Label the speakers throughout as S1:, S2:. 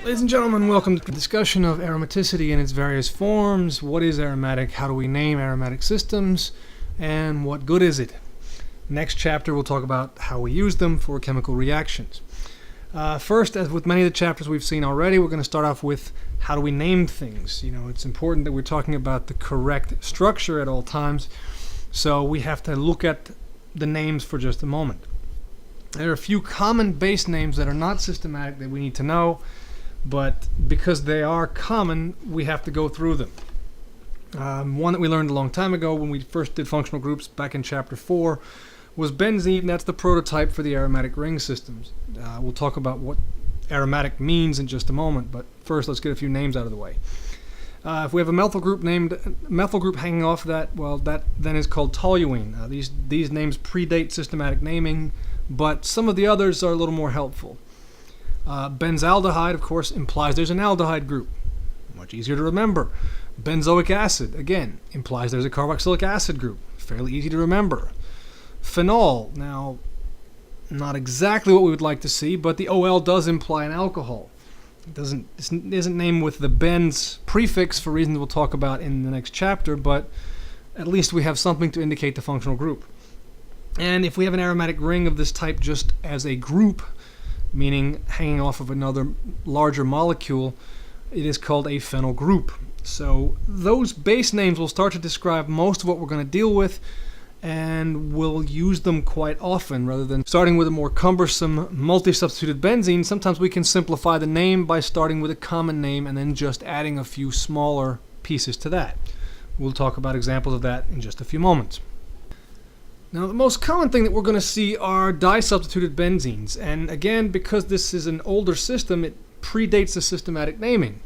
S1: Ladies and gentlemen, welcome to the discussion of aromaticity in its various forms. What is aromatic? How do we name aromatic systems? And what good is it? Next chapter we'll talk about how we use them for chemical reactions. First, as with many of the chapters we've seen already, we're going to start off with how do we name things. It's important that we're talking about the correct structure at all times, so we have to look at the names for just a moment. There are a few common base names that are not systematic that we need to know, but because they are common, we have to go through them. One that we learned a long time ago when we first did functional groups back in chapter 4 was benzene. That's the prototype for the aromatic ring systems. We'll talk about what aromatic means in just a moment, but first let's get a few names out of the way. If we have a methyl group hanging off that, well, that then is called toluene. These names predate systematic naming, but some of the others are a little more helpful. Benzaldehyde, of course, implies there's an aldehyde group. Much easier to remember. Benzoic acid, again, implies there's a carboxylic acid group. Fairly easy to remember. Phenol, now, not exactly what we would like to see, but the OL does imply an alcohol. It isn't named with the benz prefix for reasons we'll talk about in the next chapter, but at least we have something to indicate the functional group. And if we have an aromatic ring of this type just as a group, meaning hanging off of another larger molecule, it is called a phenyl group. So those base names will start to describe most of what we're going to deal with, and we'll use them quite often. Rather than starting with a more cumbersome multi-substituted benzene, sometimes we can simplify the name by starting with a common name and then just adding a few smaller pieces to that. We'll talk about examples of that in just a few moments. Now, the most common thing that we're going to see are disubstituted benzenes. And again, because this is an older system, it predates the systematic naming.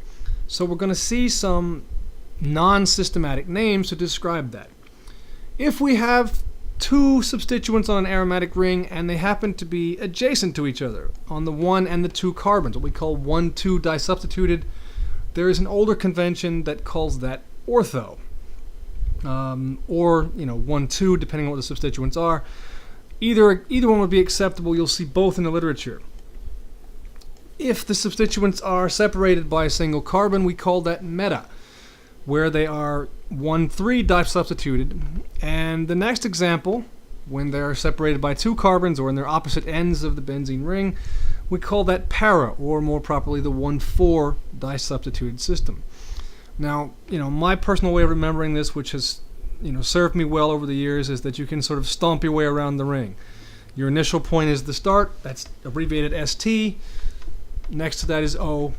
S1: So we're going to see some non-systematic names to describe that. If we have two substituents on an aromatic ring and they happen to be adjacent to each other on the 1 and the 2 carbons, what we call 1,2 disubstituted, there is an older convention that calls that ortho. Or 1,2, depending on what the substituents are. Either one would be acceptable. You'll see both in the literature. If the substituents are separated by a single carbon, we call that meta, where they are 1,3 disubstituted. And the next example, when they're separated by 2 carbons or in their opposite ends of the benzene ring, we call that para, or more properly the 1,4 disubstituted system. Now, my personal way of remembering this, which has, served me well over the years, is that you can sort of stomp your way around the ring. Your initial point is the start. That's abbreviated ST. Next to that is O.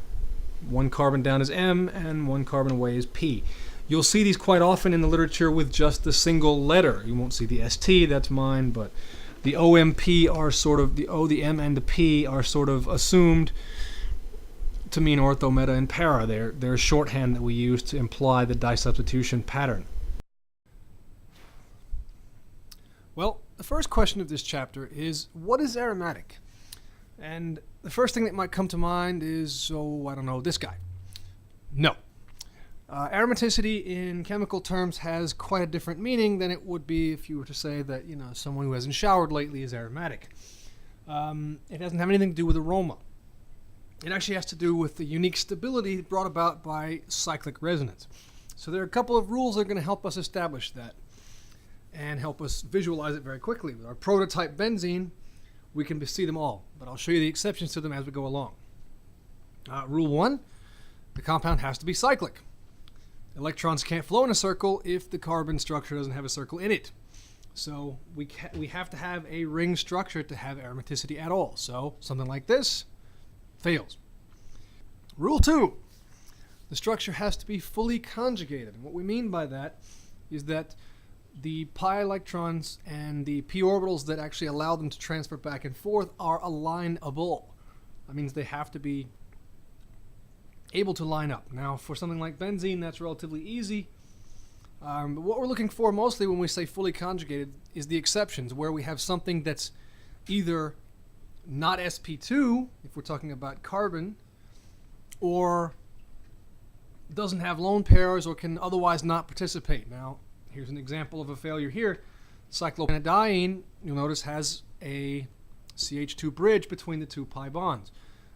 S1: 1 carbon down is M, and 1 carbon away is P. You'll see these quite often in the literature with just the single letter. You won't see the ST, that's mine, but the OMP are sort of, the O, the M, and the P are sort of assumed to mean ortho, meta, and para. They're shorthand that we use to imply the disubstitution pattern. Well, the first question of this chapter is, what is aromatic? And the first thing that might come to mind is, this guy. No. Aromaticity in chemical terms has quite a different meaning than it would be if you were to say that, someone who hasn't showered lately is aromatic. It doesn't have anything to do with aroma. It actually has to do with the unique stability brought about by cyclic resonance. So there are a couple of rules that are going to help us establish that and help us visualize it very quickly. With our prototype benzene, we can see them all, but I'll show you the exceptions to them as we go along. Rule 1, the compound has to be cyclic. Electrons can't flow in a circle if the carbon structure doesn't have a circle in it. So we have to have a ring structure to have aromaticity at all. So something like this fails. Rule 2, the structure has to be fully conjugated. And what we mean by that is that the pi electrons and the p orbitals that actually allow them to transfer back and forth are alignable. That means they have to be able to line up. Now, for something like benzene, that's relatively easy. But what we're looking for mostly when we say fully conjugated is the exceptions, where we have something that's either not sp2, if we're talking about carbon, or doesn't have lone pairs or can otherwise not participate. Now, here's an example of a failure here. Cyclopentadiene, you'll notice, has a CH2 bridge between the 2 pi bonds.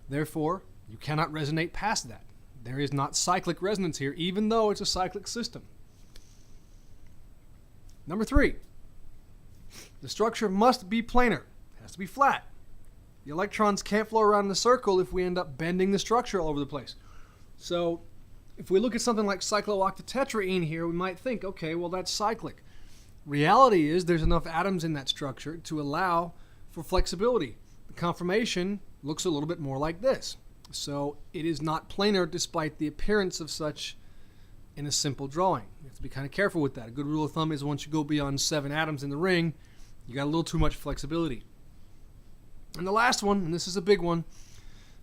S1: Therefore, You cannot resonate past that. There is not cyclic resonance here, even though it's a cyclic system. Number 3, the structure must be planar. It has to be flat. The electrons can't flow around in a circle if we end up bending the structure all over the place. So if we look at something like cyclooctatetraene here, we might think, okay, well, that's cyclic. Reality is there's enough atoms in that structure to allow for flexibility. The conformation looks a little bit more like this. So it is not planar despite the appearance of such in a simple drawing. You have to be kind of careful with that. A good rule of thumb is once you go beyond 7 atoms in the ring, you got a little too much flexibility. And the last one, and this is a big one,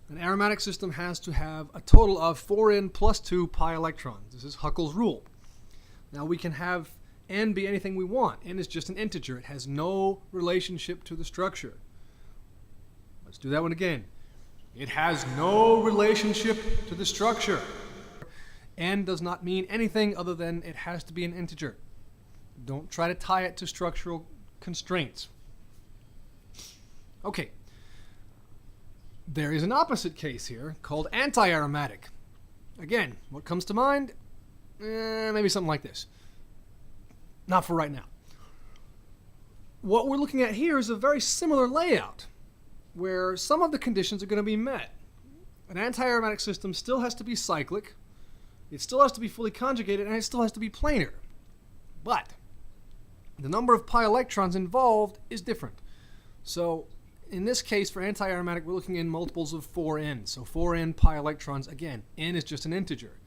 S1: an aromatic system has to have a total of 4n plus 2 pi electrons. This is Huckel's rule. Now we can have n be anything we want. N is just an integer. It has no relationship to the structure. Let's do that one again. It has no relationship to the structure. N does not mean anything other than it has to be an integer. Don't try to tie it to structural constraints. Okay. There is an opposite case here called anti-aromatic. Again, what comes to mind? Maybe something like this. Not for right now. What we're looking at here is a very similar layout where some of the conditions are going to be met. An anti-aromatic system still has to be cyclic, it still has to be fully conjugated, and it still has to be planar. But the number of pi electrons involved is different. So in this case, for anti-aromatic, we're looking in multiples of 4n. So 4n pi electrons, again, n is just an integer.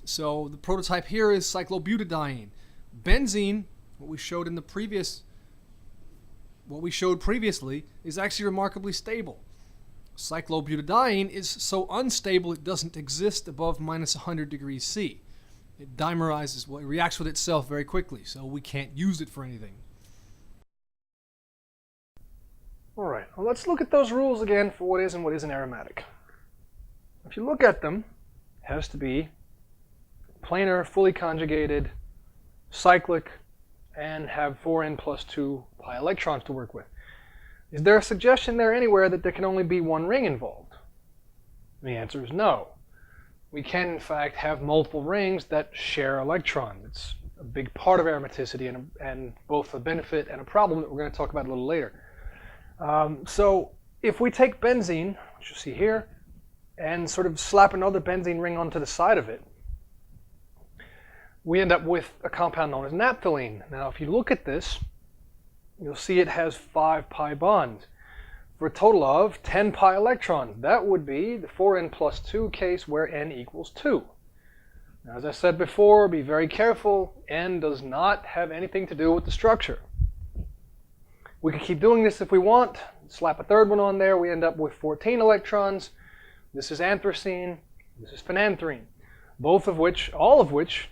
S1: So the prototype here is cyclobutadiene. Benzene, what we showed previously, is actually remarkably stable. Cyclobutadiene is so unstable it doesn't exist above minus 100 degrees C. It dimerizes, well, it reacts with itself very quickly, so we can't use it for anything. All right, well, let's look at those rules again for what is and what isn't aromatic. If you look at them, it has to be planar, fully conjugated, cyclic, and have 4n plus 2 pi electrons to work with. Is there a suggestion there anywhere that there can only be one ring involved? The answer is no. We can, in fact, have multiple rings that share electrons. It's a big part of aromaticity and both a benefit and a problem that we're going to talk about a little later. So if we take benzene, which you see here, and sort of slap another benzene ring onto the side of it, we end up with a compound known as naphthalene. Now, if you look at this, you'll see it has 5 pi bonds for a total of 10 pi electrons. That would be the 4n plus 2 case where n equals 2. Now, as I said before, be very careful. N does not have anything to do with the structure. We can keep doing this if we want. Slap a third one on there. We end up with 14 electrons. This is anthracene. This is phenanthrene. All of which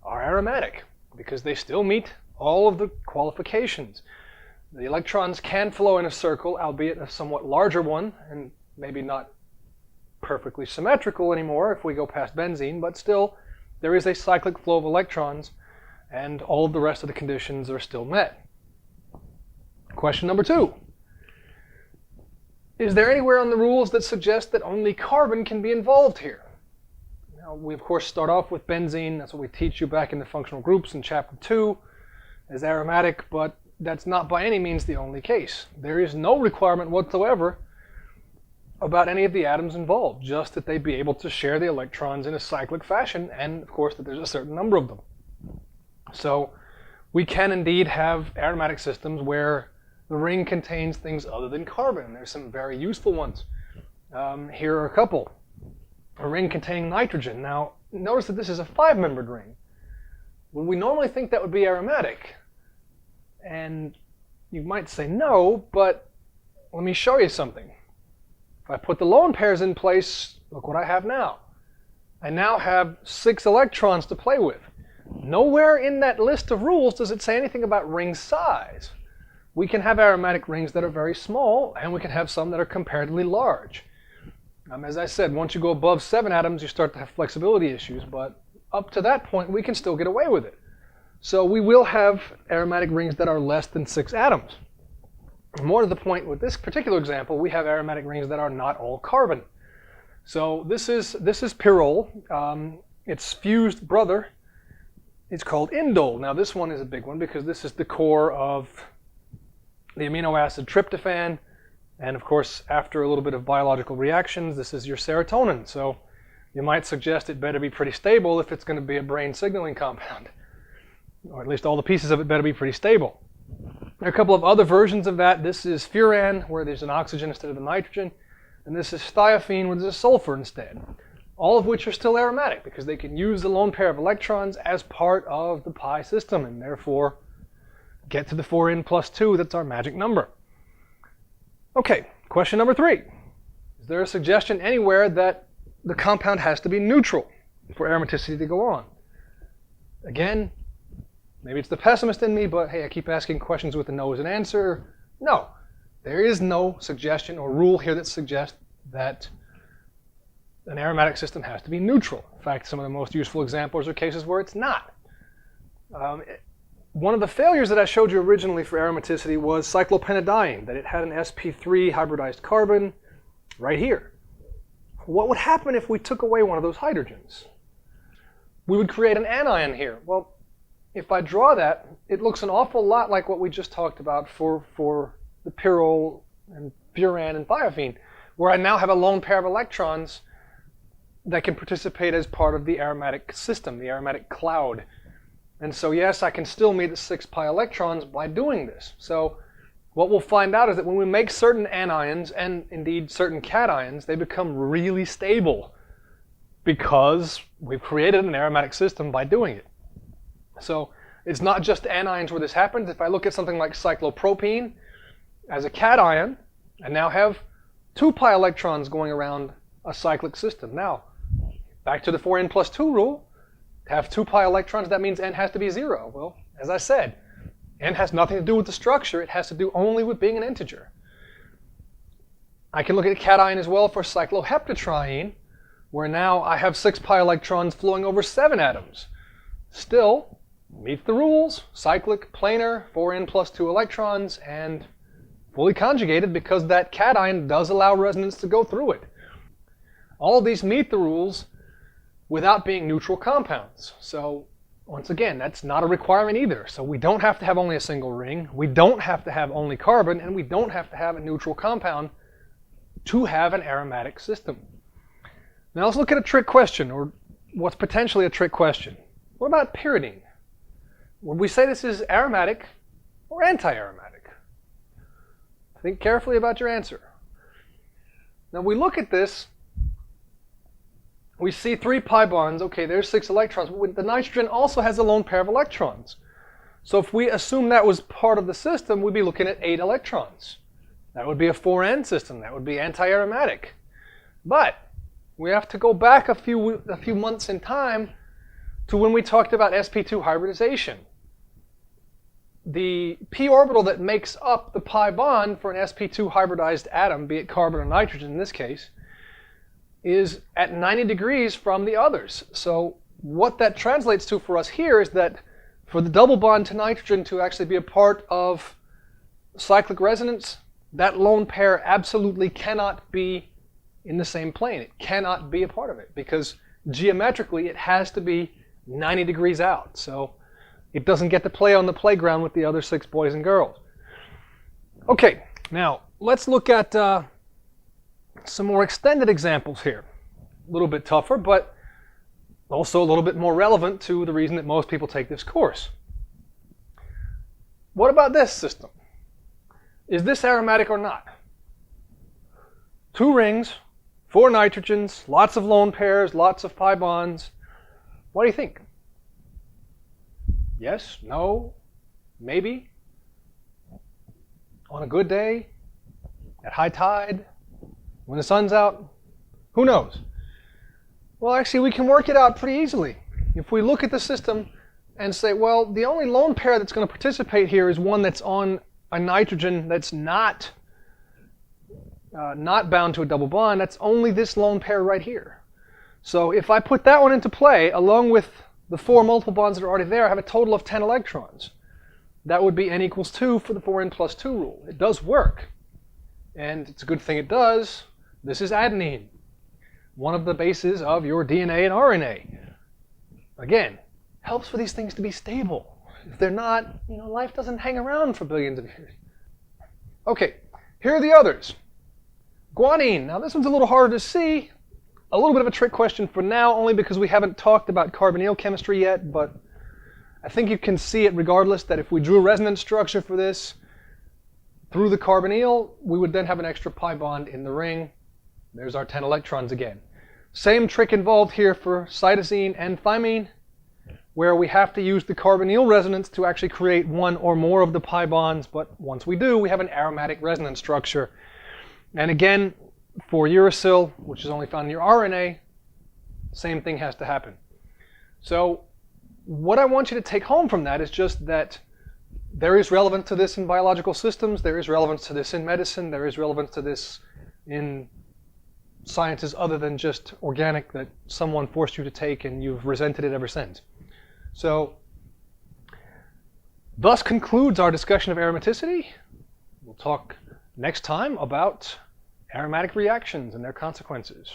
S1: are aromatic because they still meet all of the qualifications. The electrons can flow in a circle, albeit a somewhat larger one, and maybe not perfectly symmetrical anymore if we go past benzene, but still there is a cyclic flow of electrons, and all of the rest of the conditions are still met. Question number 2. Is there anywhere on the rules that suggest that only carbon can be involved here? Now, we of course start off with benzene. That's what we teach you back in the functional groups in chapter 2 as aromatic, but that's not by any means the only case. There is no requirement whatsoever about any of the atoms involved, just that they be able to share the electrons in a cyclic fashion, and of course that there's a certain number of them. So we can indeed have aromatic systems where the ring contains things other than carbon. There's some very useful ones. Here are a couple. A ring containing nitrogen. Now, notice that this is a 5-membered ring. Well, we normally think that would be aromatic. And you might say no, but let me show you something. If I put the lone pairs in place, look what I have now. I now have 6 electrons to play with. Nowhere in that list of rules does it say anything about ring size. We can have aromatic rings that are very small, and we can have some that are comparatively large. As I said, once you go above 7 atoms, you start to have flexibility issues, but up to that point, we can still get away with it. So we will have aromatic rings that are less than 6 atoms. More to the point, with this particular example, we have aromatic rings that are not all carbon. So this is pyrrole. Its fused brother is called indole. Now this one is a big one because this is the core of the amino acid tryptophan. And of course, after a little bit of biological reactions, this is your serotonin. So you might suggest it better be pretty stable if it's going to be a brain signaling compound. Or at least all the pieces of it better be pretty stable. There are a couple of other versions of that. This is furan, where there's an oxygen instead of a nitrogen. And this is thiophene, where there's a sulfur instead. All of which are still aromatic because they can use the lone pair of electrons as part of the pi system and therefore get to the 4n plus 2. That's our magic number. Okay, question number 3. Is there a suggestion anywhere that the compound has to be neutral for aromaticity to go on? Again, maybe it's the pessimist in me, but hey, I keep asking questions with a no as an answer. No, there is no suggestion or rule here that suggests that an aromatic system has to be neutral. In fact, some of the most useful examples are cases where it's not. One of the failures that I showed you originally for aromaticity was cyclopentadiene, that it had an sp3 hybridized carbon right here. What would happen if we took away one of those hydrogens? We would create an anion here. Well, if I draw that, it looks an awful lot like what we just talked about for the pyrrole and furan and thiophene, where I now have a lone pair of electrons that can participate as part of the aromatic system, the aromatic cloud. And so yes, I can still meet the 6 pi electrons by doing this. So what we'll find out is that when we make certain anions, and indeed certain cations, they become really stable because we've created an aromatic system by doing it. So it's not just anions where this happens. If I look at something like cyclopropene as a cation, I now have 2 pi electrons going around a cyclic system. Now, back to the 4n plus 2 rule. To have 2 pi electrons, that means n has to be 0. Well, as I said, n has nothing to do with the structure. It has to do only with being an integer. I can look at a cation as well for cycloheptatriene, where now I have 6 pi electrons flowing over 7 atoms. Still, meets the rules. Cyclic, planar, 4n plus 2 electrons, and fully conjugated because that cation does allow resonance to go through it. All these meet the rules without being neutral compounds. So once again, that's not a requirement either. So we don't have to have only a single ring, we don't have to have only carbon, and we don't have to have a neutral compound to have an aromatic system. Now let's look at a trick question, or what's potentially a trick question. What about pyridine? Would we say this is aromatic or anti-aromatic? Think carefully about your answer. Now we look at this, we see 3 pi bonds. Okay, there's 6 electrons. But the nitrogen also has a lone pair of electrons. So if we assume that was part of the system, we'd be looking at 8 electrons. That would be a 4n system. That would be anti-aromatic. But we have to go back a few months in time to when we talked about sp2 hybridization. The p orbital that makes up the pi bond for an sp2 hybridized atom, be it carbon or nitrogen in this case, is at 90 degrees from the others. So what that translates to for us here is that for the double bond to nitrogen to actually be a part of cyclic resonance, that lone pair absolutely cannot be in the same plane. It cannot be a part of it because geometrically it has to be 90 degrees out. So it doesn't get to play on the playground with the other 6 boys and girls. Okay, now let's look at some more extended examples here. A little bit tougher, but also a little bit more relevant to the reason that most people take this course. What about this system? Is this aromatic or not? 2 rings, 4 nitrogens, lots of lone pairs, lots of pi bonds. What do you think? Yes? No? Maybe? On a good day? At high tide? When the sun's out? Who knows? Well, actually, we can work it out pretty easily. If we look at the system and say, well, the only lone pair that's going to participate here is one that's on a nitrogen that's not bound to a double bond. That's only this lone pair right here. So if I put that one into play, along with the 4 multiple bonds that are already there, I have a total of 10 electrons. That would be n equals 2 for the 4n plus 2 rule. It does work. And it's a good thing it does. This is adenine. one of the bases of your DNA and RNA. Again, helps for these things to be stable. If they're not, life doesn't hang around for billions of years. Okay, here are the others. Guanine. Now this one's a little harder to see. A little bit of a trick question for now, only because we haven't talked about carbonyl chemistry yet, but I think you can see it regardless, that if we drew a resonance structure for this through the carbonyl, we would then have an extra pi bond in the ring. There's our 10 electrons again. Same trick involved here for cytosine and thymine, where we have to use the carbonyl resonance to actually create one or more of the pi bonds, but once we do, we have an aromatic resonance structure. And again, for uracil, which is only found in your RNA, same thing has to happen. So what I want you to take home from that is just that there is relevance to this in biological systems, there is relevance to this in medicine, there is relevance to this in sciences other than just organic that someone forced you to take and you've resented it ever since. So, thus concludes our discussion of aromaticity. We'll talk next time about aromatic reactions and their consequences.